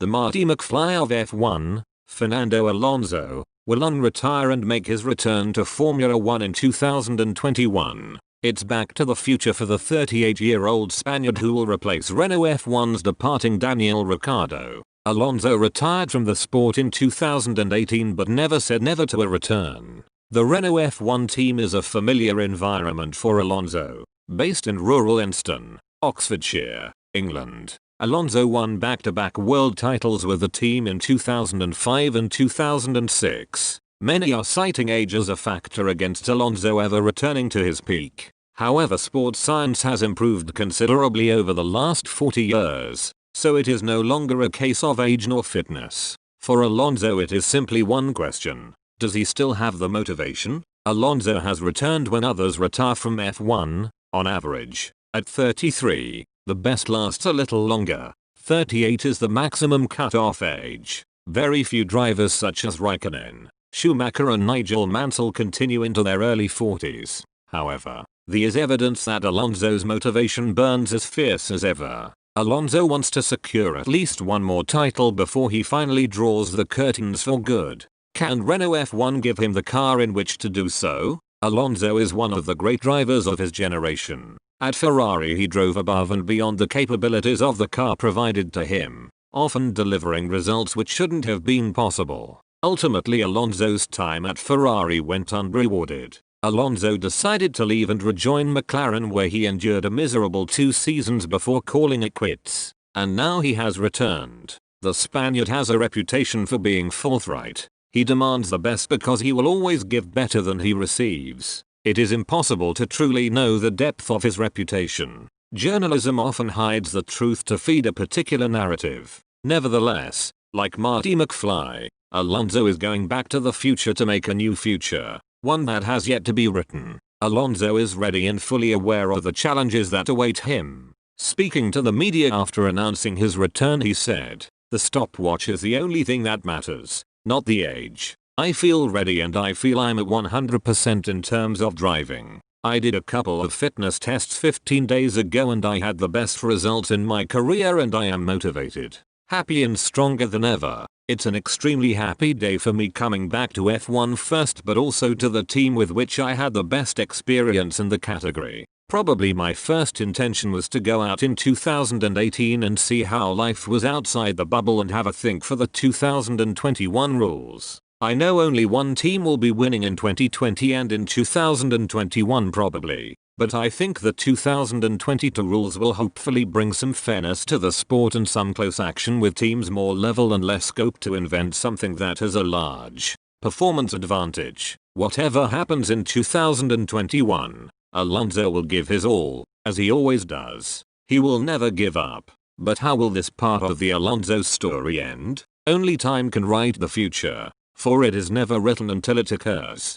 The Marty McFly of F1, Fernando Alonso, will unretire and make his return to Formula 1 in 2021. It's back to the future for the 38-year-old Spaniard who will replace Renault F1's departing Daniel Ricciardo. Alonso retired from the sport in 2018 but never said never to a return. The Renault F1 team is a familiar environment for Alonso. Based in rural Enston, Oxfordshire, England, Alonso won back-to-back world titles with the team in 2005 and 2006. Many are citing age as a factor against Alonso ever returning to his peak. However, sports science has improved considerably over the last 40 years, so it is no longer a case of age nor fitness. For Alonso it is simply one question: does he still have the motivation? Alonso has returned when others retire from F1, on average, at 33. The best lasts a little longer. 38 is the maximum cut-off age. Very few drivers such as Raikkonen, Schumacher and Nigel Mansell continue into their early 40s. However, there is evidence that Alonso's motivation burns as fierce as ever. Alonso wants to secure at least one more title before he finally draws the curtains for good. Can Renault F1 give him the car in which to do so? Alonso is one of the great drivers of his generation. At Ferrari he drove above and beyond the capabilities of the car provided to him, often delivering results which shouldn't have been possible. Ultimately, Alonso's time at Ferrari went unrewarded. Alonso decided to leave and rejoin McLaren, where he endured a miserable 2 seasons before calling it quits. And now he has returned. The Spaniard has a reputation for being forthright. He demands the best because he will always give better than he receives. It is impossible to truly know the depth of his reputation. Journalism often hides the truth to feed a particular narrative. Nevertheless, like Marty McFly, Alonso is going back to the future to make a new future, one that has yet to be written. Alonso is ready and fully aware of the challenges that await him. Speaking to the media after announcing his return, he said, "The stopwatch is the only thing that matters, not the age. I feel ready and I feel I'm at 100% in terms of driving. I did a couple of fitness tests 15 days ago and I had the best results in my career and I am motivated, happy and stronger than ever. It's an extremely happy day for me coming back to F1 first, but also to the team with which I had the best experience in the category. Probably my first intention was to go out in 2018 and see how life was outside the bubble and have a think for the 2021 rules. I know only one team will be winning in 2020 and in 2021 probably, but I think the 2022 rules will hopefully bring some fairness to the sport and some close action with teams more level and less scope to invent something that has a large performance advantage. Whatever happens in 2021, Alonso will give his all, as he always does. He will never give up. But how will this part of the Alonso story end? Only time can write the future, for it is never written until it occurs.